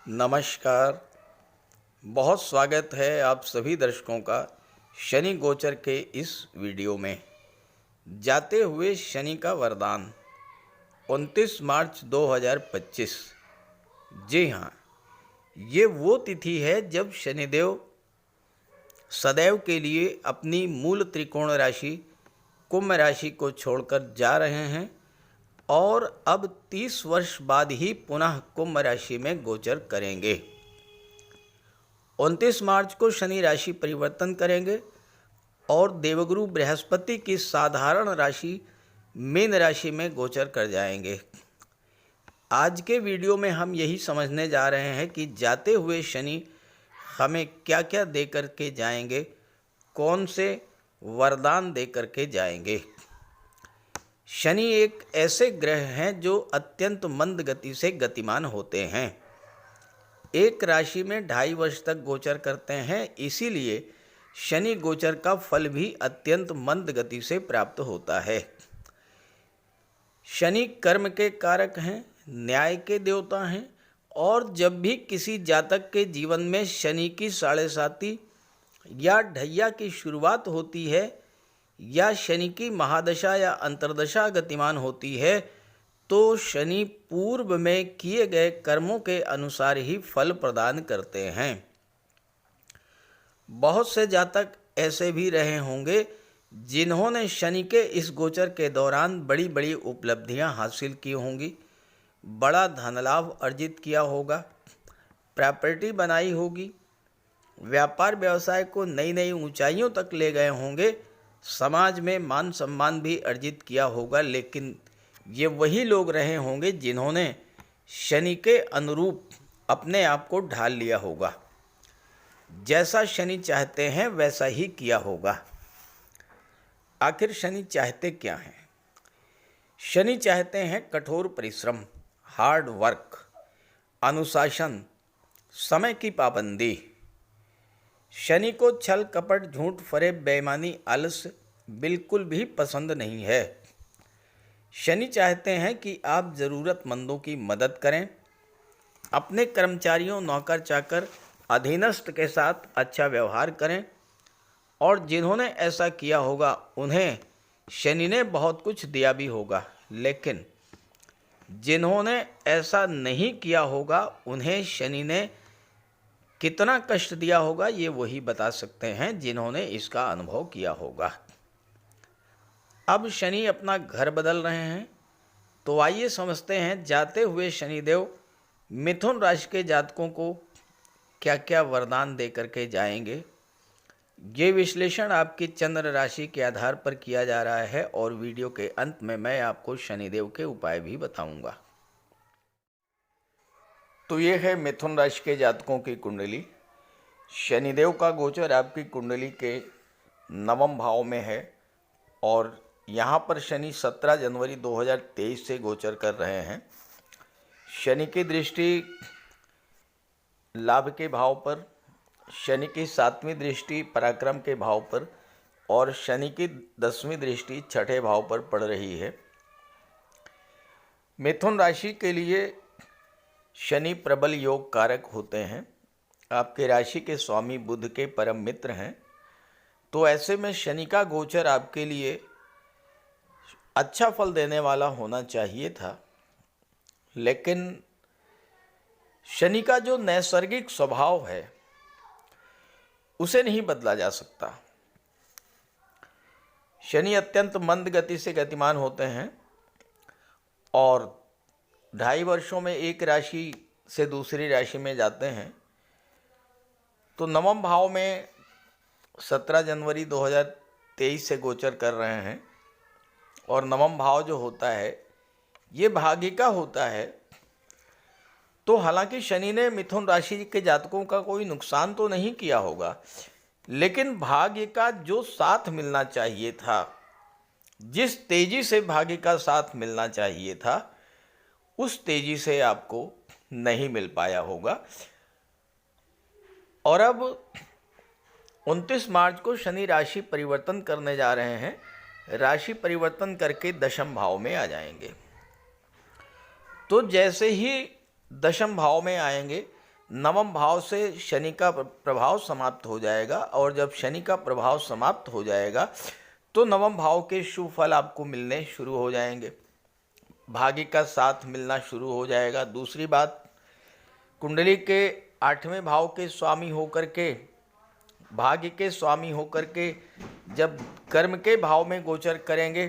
नमस्कार। बहुत स्वागत है आप सभी दर्शकों का शनि गोचर के इस वीडियो में। जाते हुए शनि का वरदान 29 मार्च 2025। जी हाँ, ये वो तिथि है जब शनिदेव सदैव के लिए अपनी मूल त्रिकोण राशि कुंभ राशि को छोड़कर जा रहे हैं और अब 30 वर्ष बाद ही पुनः कुंभ राशि में गोचर करेंगे। 29 मार्च को शनि राशि परिवर्तन करेंगे और देवगुरु बृहस्पति की साधारण राशि मीन राशि में गोचर कर जाएंगे। आज के वीडियो में हम यही समझने जा रहे हैं कि जाते हुए शनि हमें क्या क्या दे कर के जाएंगे, कौन से वरदान दे कर के जाएंगे। शनि एक ऐसे ग्रह हैं जो अत्यंत मंद गति से गतिमान होते हैं। एक राशि में 2.5 वर्ष तक गोचर करते हैं, इसीलिए शनि गोचर का फल भी अत्यंत मंद गति से प्राप्त होता है। शनि कर्म के कारक हैं, न्याय के देवता हैं और जब भी किसी जातक के जीवन में शनि की 7.5 या ढैया की शुरुआत होती है या शनि की महादशा या अंतर्दशा गतिमान होती है तो शनि पूर्व में किए गए कर्मों के अनुसार ही फल प्रदान करते हैं। बहुत से जातक ऐसे भी रहे होंगे जिन्होंने शनि के इस गोचर के दौरान बड़ी बड़ी उपलब्धियां हासिल की होंगी, बड़ा धन लाभ अर्जित किया होगा, प्रॉपर्टी बनाई होगी, व्यापार व्यवसाय को नई नई ऊंचाइयों तक ले गए होंगे, समाज में मान सम्मान भी अर्जित किया होगा। लेकिन ये वही लोग रहे होंगे जिन्होंने शनि के अनुरूप अपने आप को ढाल लिया होगा, जैसा शनि चाहते हैं वैसा ही किया होगा। आखिर शनि चाहते क्या हैं? शनि चाहते हैं कठोर परिश्रम, हार्ड वर्क, अनुशासन, समय की पाबंदी। शनि को छल कपट झूठ फरेब बेईमानी आलस्य बिल्कुल भी पसंद नहीं है। शनि चाहते हैं कि आप ज़रूरतमंदों की मदद करें, अपने कर्मचारियों नौकर चाकर अधीनस्थ के साथ अच्छा व्यवहार करें और जिन्होंने ऐसा किया होगा उन्हें शनि ने बहुत कुछ दिया भी होगा, लेकिन जिन्होंने ऐसा नहीं किया होगा उन्हें शनि ने कितना कष्ट दिया होगा ये वही बता सकते हैं जिन्होंने इसका अनुभव किया होगा। अब शनि अपना घर बदल रहे हैं, तो आइए समझते हैं जाते हुए शनिदेव मिथुन राशि के जातकों को क्या क्या वरदान दे करके जाएंगे। ये विश्लेषण आपकी चंद्र राशि के आधार पर किया जा रहा है और वीडियो के अंत में मैं आपको शनिदेव के उपाय भी बताऊंगा। तो ये है मिथुन राशि के जातकों की कुंडली। शनिदेव का गोचर आपकी कुंडली के 9वें भाव में है और यहाँ पर शनि 17 जनवरी 2023 से गोचर कर रहे हैं। शनि की दृष्टि लाभ के भाव पर, शनि की 7वीं दृष्टि पराक्रम के भाव पर और शनि की 10वीं दृष्टि 6ठे भाव पर पड़ रही है। मिथुन राशि के लिए शनि प्रबल योग कारक होते हैं, आपके राशि के स्वामी बुध के परम मित्र हैं। तो ऐसे में शनि का गोचर आपके लिए अच्छा फल देने वाला होना चाहिए था, लेकिन शनि का जो नैसर्गिक स्वभाव है उसे नहीं बदला जा सकता। शनि अत्यंत मंद गति से गतिमान होते हैं और 2.5 वर्षों में एक राशि से दूसरी राशि में जाते हैं। तो 9वें भाव में 17 जनवरी 2023 से गोचर कर रहे हैं और 9वां भाव जो होता है ये भाग्य का होता है। तो हालांकि शनि ने मिथुन राशि के जातकों का कोई नुकसान तो नहीं किया होगा, लेकिन भाग्य का जो साथ मिलना चाहिए था, जिस तेजी से भाग्य का साथ मिलना चाहिए था, उस तेजी से आपको नहीं मिल पाया होगा। और अब 29 मार्च को शनि राशि परिवर्तन करने जा रहे हैं। राशि परिवर्तन करके 10वें भाव में आ जाएंगे। तो जैसे ही 10वें भाव में आएंगे नवम भाव से शनि का प्रभाव समाप्त हो जाएगा, और जब शनि का प्रभाव समाप्त हो जाएगा तो नवम भाव के शुभ फल आपको मिलने शुरू हो जाएंगे, भाग्य का साथ मिलना शुरू हो जाएगा। दूसरी बात, कुंडली के 8वें भाव के स्वामी होकर के, भाग्य के स्वामी होकर के जब कर्म के भाव में गोचर करेंगे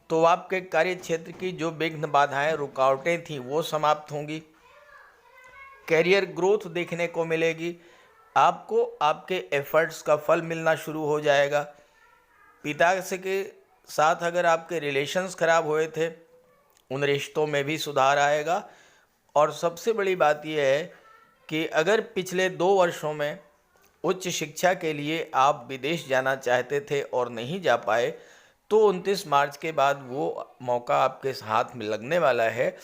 तो आपके कार्य क्षेत्र की जो विघ्न बाधाएं रुकावटें थीं वो समाप्त होंगी, कैरियर ग्रोथ देखने को मिलेगी, आपको आपके एफर्ट्स का फल मिलना शुरू हो जाएगा। पिता से के साथ अगर आपके रिलेशंस खराब हुए थे उन रिश्तों में भी सुधार आएगा। और सबसे बड़ी बात यह है कि अगर पिछले 2 वर्षों में उच्च शिक्षा के लिए आप विदेश जाना चाहते थे और नहीं जा पाए, तो 29 मार्च के बाद वो मौका आपके हाथ में लगने वाला है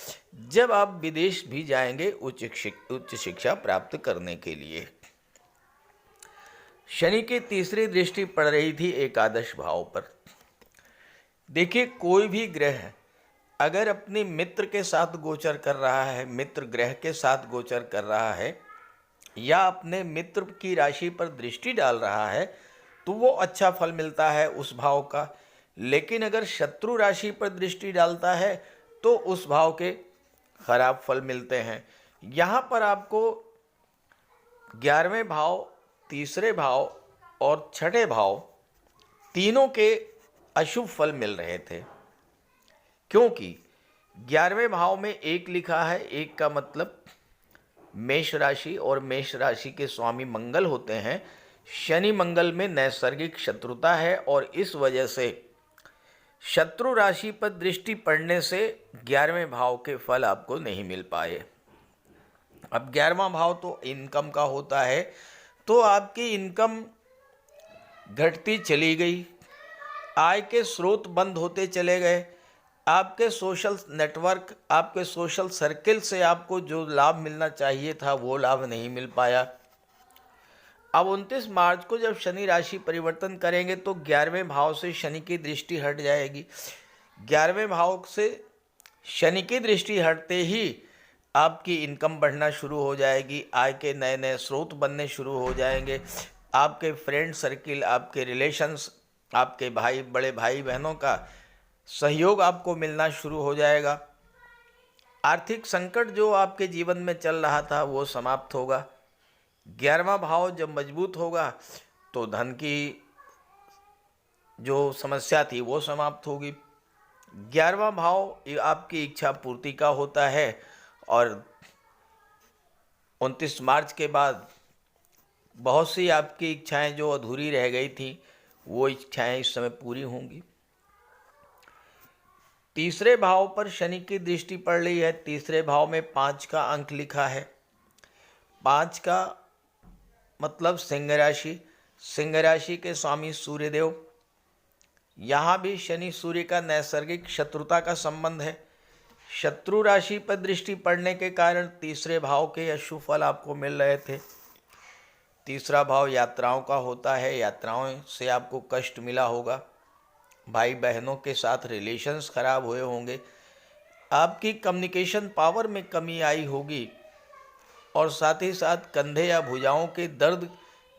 जब आप विदेश भी जाएंगे उच्च शिक्षा प्राप्त करने के लिए। शनि की तीसरी दृष्टि पड़ रही थी एकादश भाव पर। देखिए, कोई भी ग्रह अगर अपने मित्र के साथ गोचर कर रहा है, मित्र ग्रह के साथ गोचर कर रहा है, या अपने मित्र की राशि पर दृष्टि डाल रहा है, तो वो अच्छा फल मिलता है उस भाव का। लेकिन अगर शत्रु राशि पर दृष्टि डालता है तो उस भाव के खराब फल मिलते हैं। यहाँ पर आपको 11वें भाव, तीसरे भाव और छठे भाव तीनों के अशुभ फल मिल रहे थे, क्योंकि 11वें भाव में 1 लिखा है। 1 का मतलब मेष राशि, और मेष राशि के स्वामी मंगल होते हैं। शनि मंगल में नैसर्गिक शत्रुता है, और इस वजह से शत्रु राशि पर दृष्टि पड़ने से 11वें भाव के फल आपको नहीं मिल पाए। अब 11वां भाव तो इनकम का होता है, तो आपकी इनकम घटती चली गई, आय के स्रोत बंद होते चले गए, आपके सोशल नेटवर्क, आपके सोशल सर्किल से आपको जो लाभ मिलना चाहिए था वो लाभ नहीं मिल पाया। अब 29 मार्च को जब शनि राशि परिवर्तन करेंगे तो 11वें भाव से शनि की दृष्टि हट जाएगी। 11वें भाव से शनि की दृष्टि हटते ही आपकी इनकम बढ़ना शुरू हो जाएगी, आय के नए नए स्रोत बनने शुरू हो जाएंगे, आपके फ्रेंड सर्किल, आपके रिलेशंस, आपके भाई, बड़े भाई बहनों का सहयोग आपको मिलना शुरू हो जाएगा। आर्थिक संकट जो आपके जीवन में चल रहा था वो समाप्त होगा। 11वां भाव जब मजबूत होगा तो धन की जो समस्या थी वो समाप्त होगी। 11वां भाव आपकी इच्छा पूर्ति का होता है, और 29 मार्च के बाद बहुत सी आपकी इच्छाएं जो अधूरी रह गई थी वो इच्छाएं इस समय पूरी होंगी। तीसरे भाव पर शनि की दृष्टि पड़ रही है। तीसरे भाव में 5 का अंक लिखा है। 5 का मतलब सिंह राशि, सिंह राशि के स्वामी सूर्यदेव। यहाँ भी शनि सूर्य का नैसर्गिक शत्रुता का संबंध है। शत्रु राशि पर दृष्टि पड़ने के कारण तीसरे भाव के अशुभ फल आपको मिल रहे थे। तीसरा भाव यात्राओं का होता है, यात्राओं से आपको कष्ट मिला होगा, भाई बहनों के साथ रिलेशंस खराब हुए होंगे, आपकी कम्युनिकेशन पावर में कमी आई होगी, और साथ ही साथ कंधे या भुजाओं के दर्द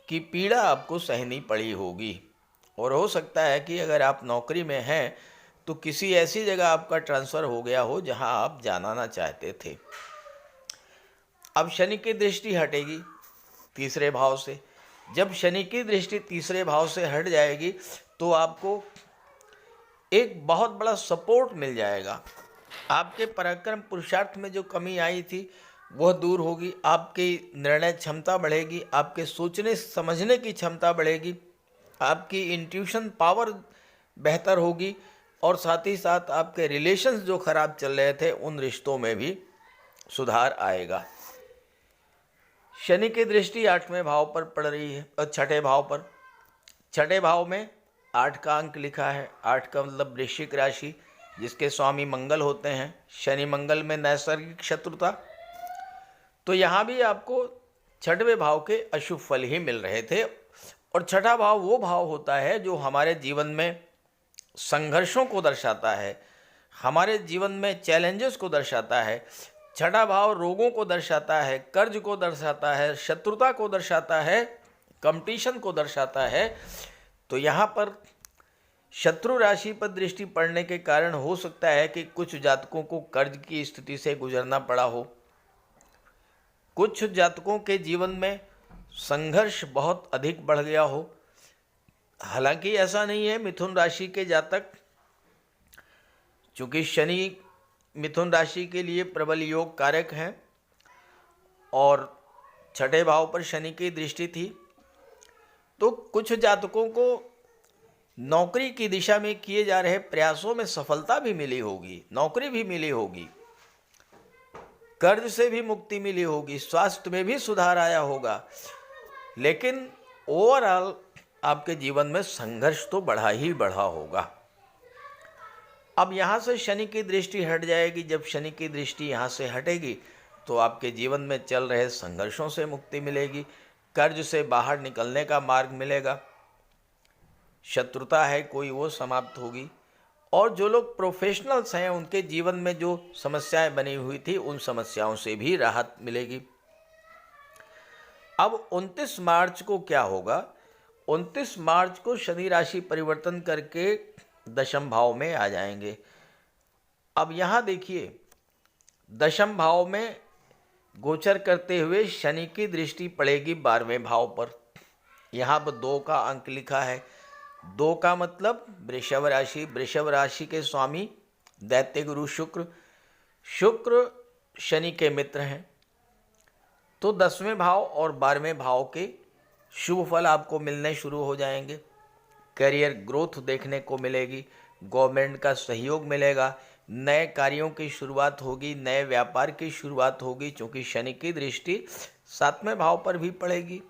की पीड़ा आपको सहनी पड़ी होगी। और हो सकता है कि अगर आप नौकरी में हैं तो किसी ऐसी जगह आपका ट्रांसफ़र हो गया हो जहां आप जाना ना चाहते थे। अब शनि की दृष्टि हटेगी तीसरे भाव से। जब शनि की दृष्टि तीसरे भाव से हट जाएगी तो आपको एक बहुत बड़ा सपोर्ट मिल जाएगा। आपके पराक्रम पुरुषार्थ में जो कमी आई थी वह दूर होगी, आपकी निर्णय क्षमता बढ़ेगी, आपके सोचने समझने की क्षमता बढ़ेगी, आपकी इंट्यूशन पावर बेहतर होगी, और साथ ही साथ आपके रिलेशंस जो खराब चल रहे थे उन रिश्तों में भी सुधार आएगा। शनि की दृष्टि 8वें भाव पर पड़ रही है, और छठे भाव पर। छठे भाव में 8 का अंक लिखा है। 8 का मतलब वृश्चिक राशि, जिसके स्वामी मंगल होते हैं। शनि मंगल में नैसर्गिक शत्रुता, तो यहाँ भी आपको 6वें भाव के अशुभ फल ही मिल रहे थे। और छठा भाव वो भाव होता है जो हमारे जीवन में संघर्षों को दर्शाता है, हमारे जीवन में चैलेंजेस को दर्शाता है। छठा भाव रोगों को दर्शाता है, कर्ज को दर्शाता है, शत्रुता को दर्शाता है, कंपटीशन को दर्शाता है। तो यहाँ पर शत्रु राशि पर दृष्टि पड़ने के कारण हो सकता है कि कुछ जातकों को कर्ज की स्थिति से गुजरना पड़ा हो। कुछ जातकों के जीवन में संघर्ष बहुत अधिक बढ़ गया हो। हालांकि ऐसा नहीं है। मिथुन राशि के जातक, चूंकि शनि मिथुन राशि के लिए प्रबल योग कारक हैं और छठे भाव पर शनि की दृष्टि थी, तो कुछ जातकों को नौकरी की दिशा में किए जा रहे प्रयासों में सफलता भी मिली होगी, नौकरी भी मिली होगी, कर्ज से भी मुक्ति मिली होगी, स्वास्थ्य में भी सुधार आया होगा, लेकिन ओवरऑल आपके जीवन में संघर्ष तो बढ़ा ही बढ़ा होगा। अब यहाँ से शनि की दृष्टि हट जाएगी। जब शनि की दृष्टि यहाँ से हटेगी तो आपके जीवन में चल रहे संघर्षों से मुक्ति मिलेगी, कर्ज से बाहर निकलने का मार्ग मिलेगा, शत्रुता है कोई वो समाप्त होगी, और जो लोग प्रोफेशनल्स हैं उनके जीवन में जो समस्याएं बनी हुई थी उन समस्याओं से भी राहत मिलेगी। अब 29 मार्च को क्या होगा? 29 मार्च को शनि राशि परिवर्तन करके दशम भाव में आ जाएंगे। अब यहाँ देखिए, दशम भाव में गोचर करते हुए शनि की दृष्टि पड़ेगी 12वें भाव पर। यहाँ पर 2 का अंक लिखा है। 2 का मतलब वृषभ राशि। वृषभ राशि के स्वामी दैत्य गुरु शुक्र, शुक्र शनि के मित्र हैं। तो 10वें भाव और 12वें भाव के शुभ फल आपको मिलने शुरू हो जाएंगे। करियर ग्रोथ देखने को मिलेगी, गवर्नमेंट का सहयोग मिलेगा, नए कार्यों की शुरुआत होगी, नए व्यापार की शुरुआत होगी, क्योंकि शनि की दृष्टि 7वें भाव पर भी पड़ेगी।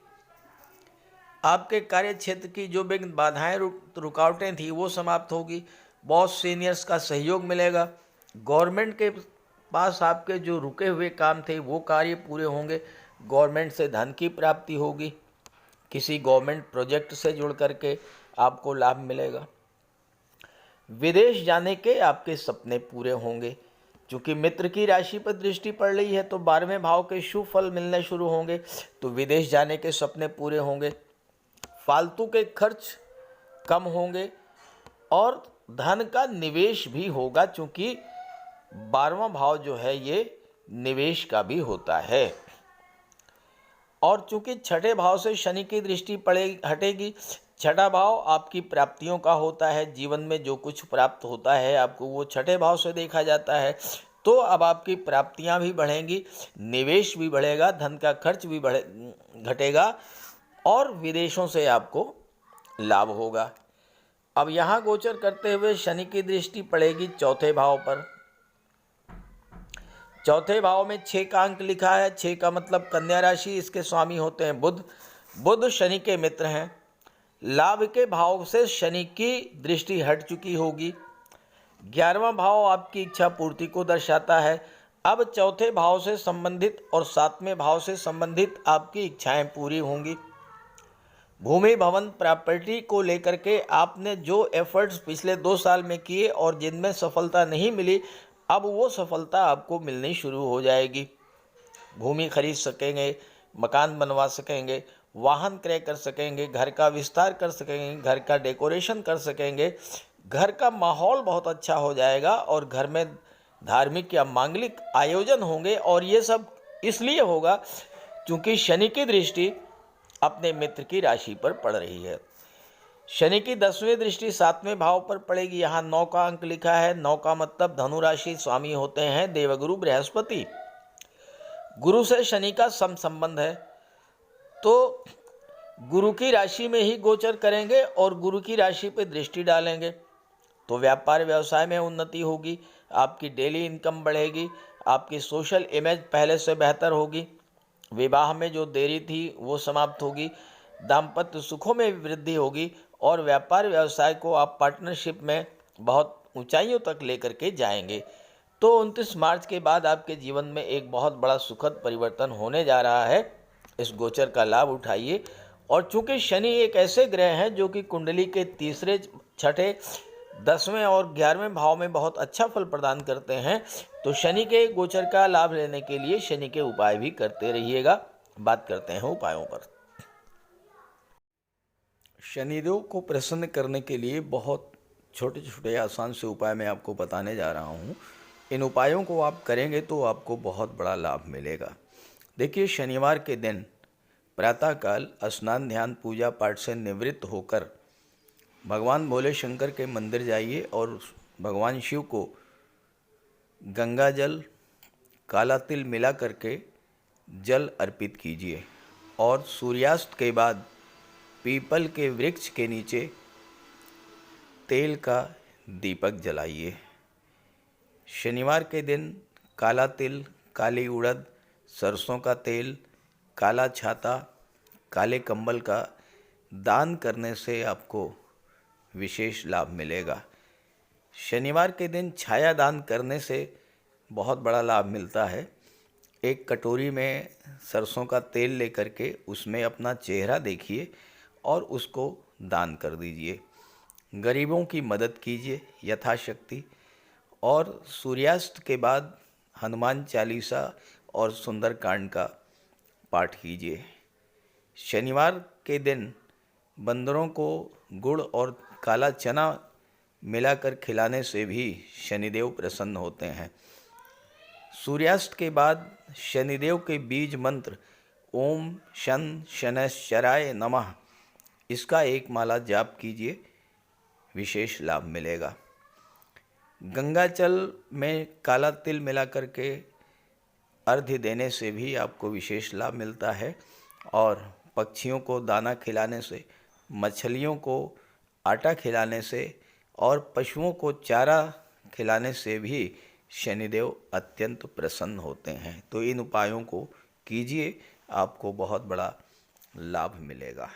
आपके कार्य क्षेत्र की जो विघ्न बाधाएं रुकावटें थी वो समाप्त होगी, बॉस सीनियर्स का सहयोग मिलेगा, गवर्नमेंट के पास आपके जो रुके हुए काम थे वो कार्य पूरे होंगे, गवर्नमेंट से धन की प्राप्ति होगी, किसी गवर्नमेंट प्रोजेक्ट से जुड़ करके आपको लाभ मिलेगा, विदेश जाने के आपके सपने पूरे होंगे। क्योंकि मित्र की राशि पर दृष्टि पड़ रही है तो 12वें भाव के शुभ फल मिलने शुरू होंगे, तो विदेश जाने के सपने पूरे होंगे, फालतू के खर्च कम होंगे और धन का निवेश भी होगा, क्योंकि 12वां भाव जो है ये निवेश का भी होता है। और चूंकि छठे भाव से शनि की दृष्टि हटेगी, छठा भाव आपकी प्राप्तियों का होता है। जीवन में जो कुछ प्राप्त होता है आपको वो छठे भाव से देखा जाता है। तो अब आपकी प्राप्तियां भी बढ़ेंगी, निवेश भी बढ़ेगा, धन का खर्च भी घटेगा और विदेशों से आपको लाभ होगा। अब यहाँ गोचर करते हुए शनि की दृष्टि पड़ेगी चौथे भाव पर। चौथे भाव में 6 का अंक लिखा है। 6 का मतलब कन्या राशि, इसके स्वामी होते हैं बुध। बुध शनि के मित्र हैं। लाभ के भाव से शनि की दृष्टि हट चुकी होगी। 11वां भाव आपकी इच्छा पूर्ति को दर्शाता है। अब चौथे भाव से संबंधित और 7वें भाव से संबंधित आपकी इच्छाएं पूरी होंगी। भूमि भवन प्रॉपर्टी को लेकर के आपने जो एफर्ट्स पिछले 2 साल में किए और जिनमें सफलता नहीं मिली, अब वो सफलता आपको मिलनी शुरू हो जाएगी। भूमि खरीद सकेंगे, मकान बनवा सकेंगे, वाहन क्रय कर सकेंगे, घर का विस्तार कर सकेंगे, घर का डेकोरेशन कर सकेंगे, घर का माहौल बहुत अच्छा हो जाएगा और घर में धार्मिक या मांगलिक आयोजन होंगे। और ये सब इसलिए होगा क्योंकि शनि की दृष्टि अपने मित्र की राशि पर पड़ रही है। शनि की 10वीं दृष्टि 7वें भाव पर पड़ेगी। यहाँ 9 का अंक लिखा है। 9 का मतलब धनु राशि, स्वामी होते हैं देवगुरु बृहस्पति। गुरु से शनि का संबंध है, तो गुरु की राशि में ही गोचर करेंगे और गुरु की राशि पे दृष्टि डालेंगे तो व्यापार व्यवसाय में उन्नति होगी, आपकी डेली इनकम बढ़ेगी, आपकी सोशल इमेज पहले से बेहतर होगी, विवाह में जो देरी थी वो समाप्त होगी, दाम्पत्य सुखों में वृद्धि होगी और व्यापार व्यवसाय को आप पार्टनरशिप में बहुत ऊंचाइयों तक लेकर के जाएंगे। तो 29 मार्च के बाद आपके जीवन में एक बहुत बड़ा सुखद परिवर्तन होने जा रहा है। इस गोचर का लाभ उठाइए। और चूंकि शनि एक ऐसे ग्रह हैं जो कि कुंडली के तीसरे, छठे, 10वें और 11वें भाव में बहुत अच्छा फल प्रदान करते हैं, तो तो शनि के गोचर का लाभ लेने के लिए शनि के उपाय भी करते रहिएगा। बात करते हैं उपायों पर। शनिदेव को प्रसन्न करने के लिए बहुत छोटे छोटे आसान से उपाय मैं आपको बताने जा रहा हूँ। इन उपायों को आप करेंगे तो आपको बहुत बड़ा लाभ मिलेगा। देखिए, शनिवार के दिन प्रातःकाल स्नान ध्यान पूजा पाठ से निवृत्त होकर भगवान भोले शंकर के मंदिर जाइए और भगवान शिव को गंगा जल काला तिल मिला करके जल अर्पित कीजिए और सूर्यास्त के बाद पीपल के वृक्ष के नीचे तेल का दीपक जलाइए। शनिवार के दिन काला तिल, काली उड़द, सरसों का तेल, काला छाता, काले कंबल का दान करने से आपको विशेष लाभ मिलेगा। शनिवार के दिन छाया दान करने से बहुत बड़ा लाभ मिलता है। एक कटोरी में सरसों का तेल लेकर के उसमें अपना चेहरा देखिए और उसको दान कर दीजिए। गरीबों की मदद कीजिए यथाशक्ति और सूर्यास्त के बाद हनुमान चालीसा और सुंदरकांड का पाठ कीजिए। शनिवार के दिन बंदरों को गुड़ और काला चना मिलाकर खिलाने से भी शनिदेव प्रसन्न होते हैं। सूर्यास्त के बाद शनिदेव के बीज मंत्र ओम शन शनैश्चराय नमः, इसका एक माला जाप कीजिए, विशेष लाभ मिलेगा। गंगा जल में काला तिल मिला करके अर्घ्य देने से भी आपको विशेष लाभ मिलता है और पक्षियों को दाना खिलाने से, मछलियों को आटा खिलाने से और पशुओं को चारा खिलाने से भी शनिदेव अत्यंत प्रसन्न होते हैं। तो इन उपायों को कीजिए, आपको बहुत बड़ा लाभ मिलेगा।